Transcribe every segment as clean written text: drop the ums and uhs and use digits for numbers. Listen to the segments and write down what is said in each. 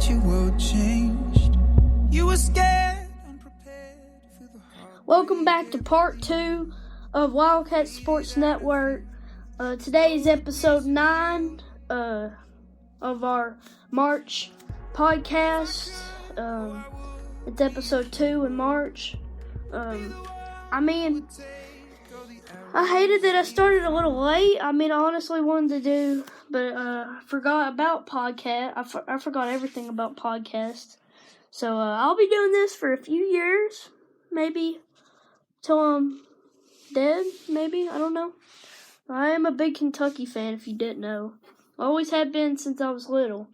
thought your world changed. You were scared, unprepared for the hard. Welcome back to part 2 of Wildcats Sports Network. Today is episode 9 of our March podcast. It's episode 2 in March. I hated that I started a little late. I honestly wanted to do, but I forgot about podcast. I forgot everything about podcasts. So I'll be doing this for a few years, maybe till I'm dead. Maybe, I don't know. I am a big Kentucky fan, if you didn't know. I always have been since I was little.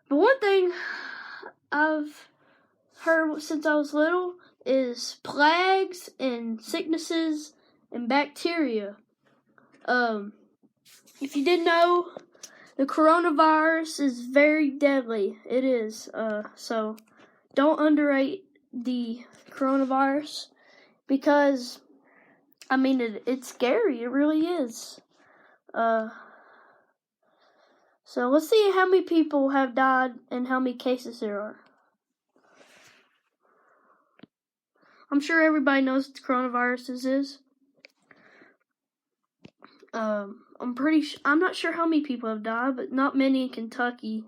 But one thing I've heard since I was little is plagues and sicknesses and bacteria. If you didn't know, the coronavirus is very deadly. It is. So don't underrate the coronavirus because, it's scary. It really is. So let's see how many people have died and how many cases there are. I'm sure everybody knows what the coronavirus is. I'm not sure how many people have died, but not many in Kentucky,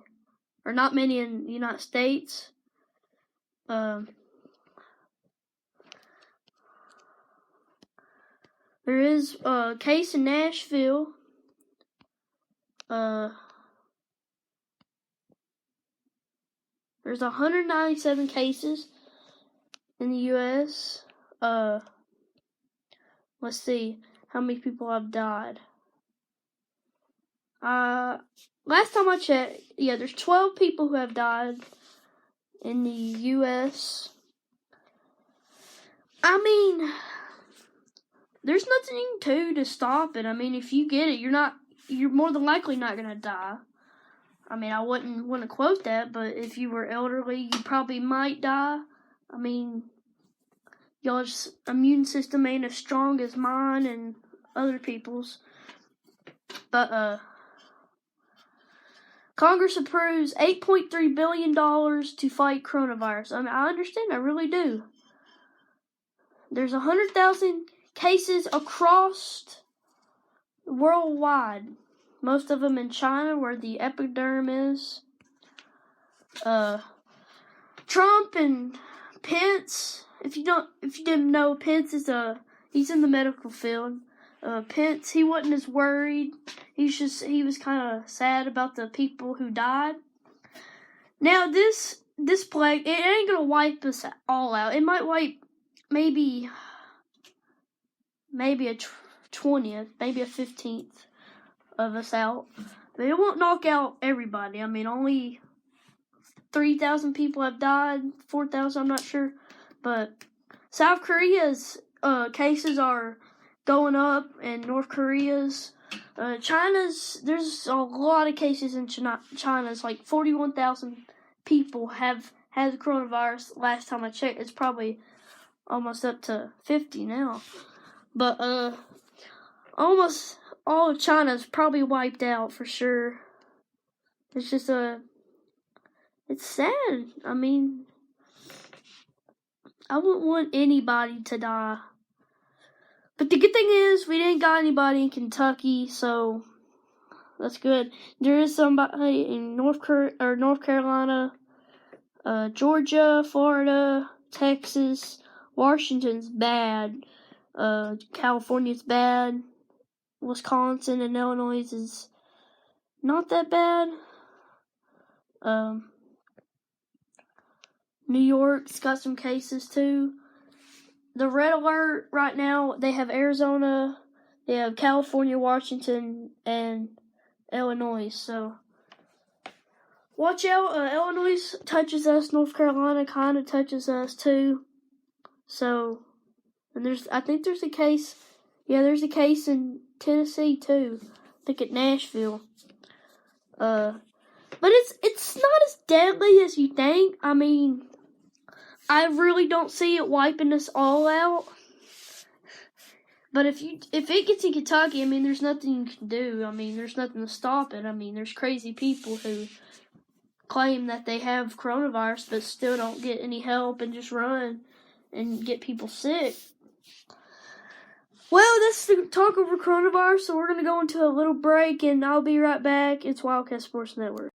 or not many in the United States. There is a case in Nashville. There's 197 cases in the U.S. Let's see how many people have died. Last time I checked, there's 12 people who have died in the U.S. There's nothing you can do to stop it. If you get it, you're more than likely not gonna die. I wouldn't want to quote that, but if you were elderly, you probably might die. Y'all's immune system ain't as strong as mine and other people's. But, Congress approves $8.3 billion to fight coronavirus. I understand, I really do. There's 100,000 cases across worldwide. Most of them in China, where the epidemic is. Trump and Pence. If you didn't know, Pence he's in the medical field. Pence, he wasn't as worried. He was kind of sad about the people who died. Now this plague, it ain't gonna wipe us all out. It might wipe maybe a 20th, maybe a 15th of us out. But it won't knock out everybody. Only 3,000 people have died, 4,000, I'm not sure. But South Korea's cases are going up, and North Korea's. There's a lot of cases in China's, like 41,000 people have had the coronavirus. Last time I checked, it's probably almost up to 50 now. But almost all of China's probably wiped out for sure. It's just it's sad. I wouldn't want anybody to die. But the good thing is, we didn't got anybody in Kentucky, so that's good. There is somebody in North Carolina, Georgia, Florida, Texas, Washington's bad, California's bad, Wisconsin and Illinois is not that bad. New York's got some cases too. The red alert right now, they have Arizona, they have California, Washington, and Illinois. So watch out. Illinois touches us. North Carolina kind of touches us too. So, and I think there's a case. Yeah, there's a case in Tennessee too. I think at Nashville. But it's not as deadly as you think. I really don't see it wiping us all out. But if it gets in Kentucky, there's nothing you can do. There's nothing to stop it. There's crazy people who claim that they have coronavirus but still don't get any help and just run and get people sick. Well, that's the talk over coronavirus, so we're going to go into a little break, and I'll be right back. It's Wildcats Sports Network.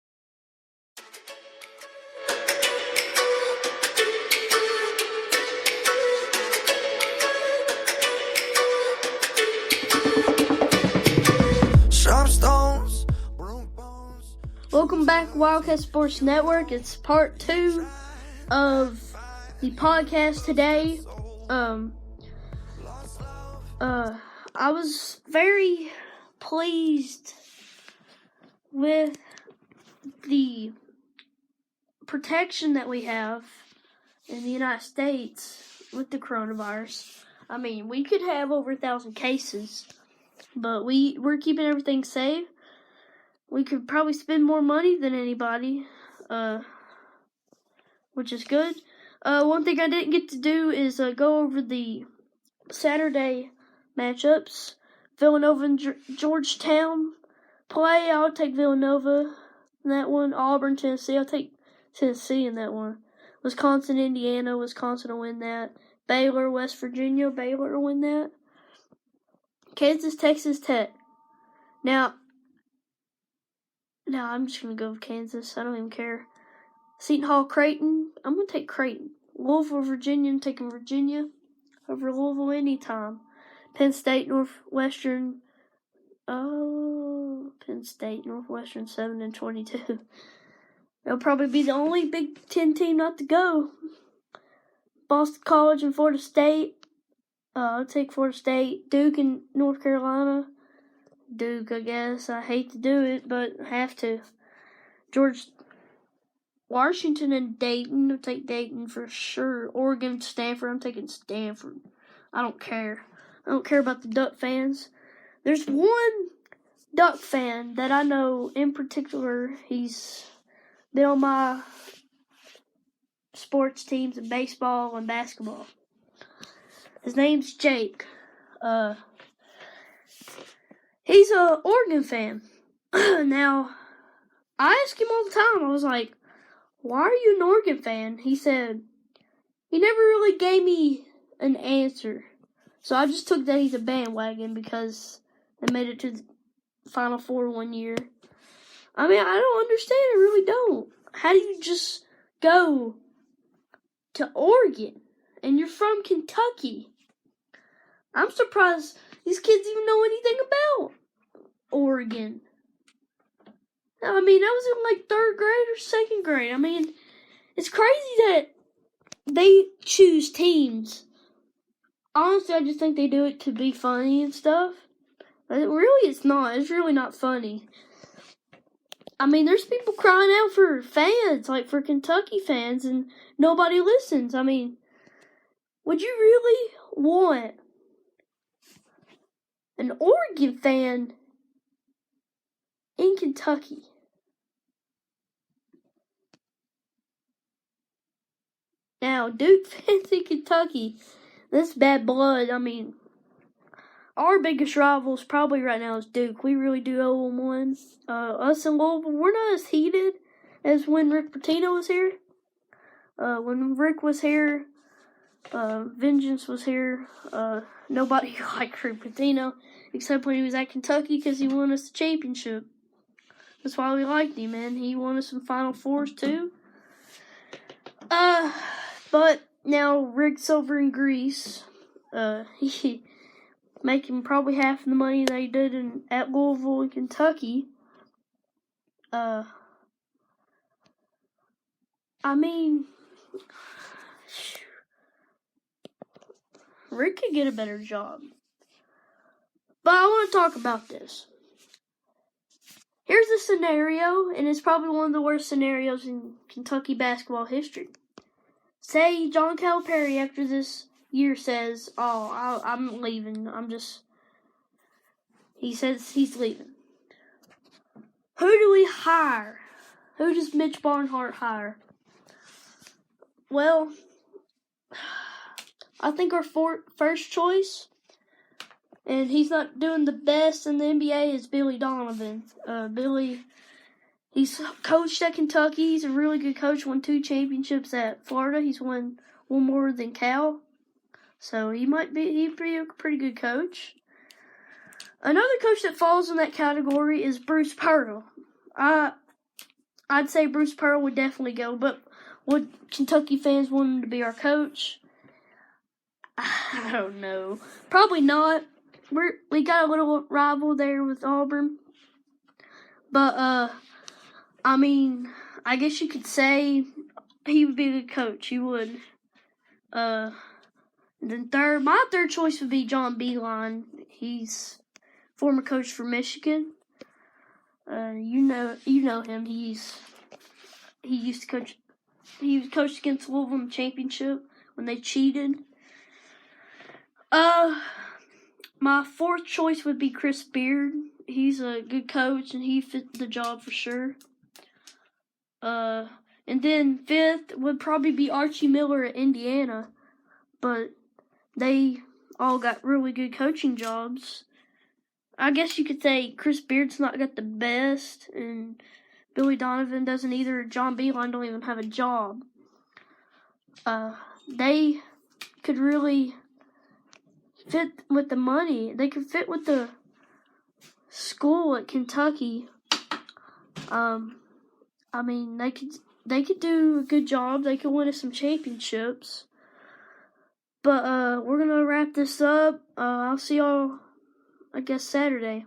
Welcome back, Wildcats Sports Network. It's part 2 of the podcast today. I was very pleased with the protection that we have in the United States with the coronavirus. I mean, we could have over 1,000 cases, but we're keeping everything safe. We could probably spend more money than anybody, which is good. One thing I didn't get to do is go over the Saturday matchups. Villanova and Georgetown play. I'll take Villanova in that one. Auburn, Tennessee. I'll take Tennessee in that one. Wisconsin, Indiana. Wisconsin will win that. Baylor, West Virginia. Baylor will win that. Kansas, Texas Tech. Now I'm just going to go with Kansas. I don't even care. Seton Hall, Creighton. I'm going to take Creighton. Louisville, Virginia. I'm taking Virginia over Louisville anytime. Penn State, Northwestern. Oh, Penn State, Northwestern, 7-22. They'll probably be the only Big Ten team not to go. Boston College and Florida State. I'll take Florida State. Duke and North Carolina. Duke, I guess. I hate to do it, but I have to. Washington and Dayton. I'll take Dayton for sure. Oregon, Stanford. I'm taking Stanford. I don't care. I don't care about the Duck fans. There's one Duck fan that I know in particular. He's been on my sports teams in baseball and basketball. His name's Jake. He's a Oregon fan. Now, I ask him all the time. I was like, why are you an Oregon fan? He said, he never really gave me an answer. So I just took that he's a bandwagon because they made it to the Final Four one year. I mean, I don't understand. I really don't. How do you just go to Oregon and you're from Kentucky? I'm surprised these kids even know anything about Oregon. I mean, I was in like 3rd grade or 2nd grade. I mean, it's crazy that they choose teams. Honestly, I just think they do it to be funny and stuff. But really, it's not. It's really not funny. I mean, there's people crying out for fans, like for Kentucky fans, and nobody listens. I mean, would you really want an Oregon fan in Kentucky? Now, Duke fans in Kentucky, that's bad blood. I mean, our biggest rivals probably right now is Duke. We really do owe them one. Us in Louisville, we're not as heated as when Rick Pitino was here. When Rick was here, Vengeance was here. Nobody liked Rick Pitino except when he was at Kentucky because he won us the championship. That's why we liked him, man. He won us some Final Fours too. But now Rick's over in Greece. He making probably half the money that he did at Louisville in Kentucky. I mean, Rick could get a better job. But I want to talk about this. Here's a scenario, and it's probably one of the worst scenarios in Kentucky basketball history. Say John Calipari after this year says, I'm leaving. He says he's leaving. Who do we hire? Who does Mitch Barnhart hire? Well, I think our first choice, and he's not doing the best in the NBA, is Billy Donovan. Billy, He's coached at Kentucky. He's a really good coach. Won 2 championships at Florida. He's won one more than Cal. So he'd be a pretty good coach. Another coach that falls in that category is Bruce Pearl. I'd say Bruce Pearl would definitely go, but would Kentucky fans want him to be our coach? I don't know. Probably not. We got a little rival there with Auburn. But, I mean, I guess you could say he would be a good coach. He would. Then my third choice would be John Beilein. He's former coach for Michigan. You know him. He used to coach. He was coached against Louisville in the championship when they cheated. My fourth choice would be Chris Beard. He's a good coach and he fit the job for sure. And then fifth would probably be Archie Miller at Indiana, but they all got really good coaching jobs. I guess you could say Chris Beard's not got the best, and Billy Donovan doesn't either. John Beilein don't even have a job. They could really fit with the money. They could fit with the school at Kentucky. I mean, they could do a good job. They could win us some championships. But we're gonna wrap this up. I'll see y'all, I guess, Saturday.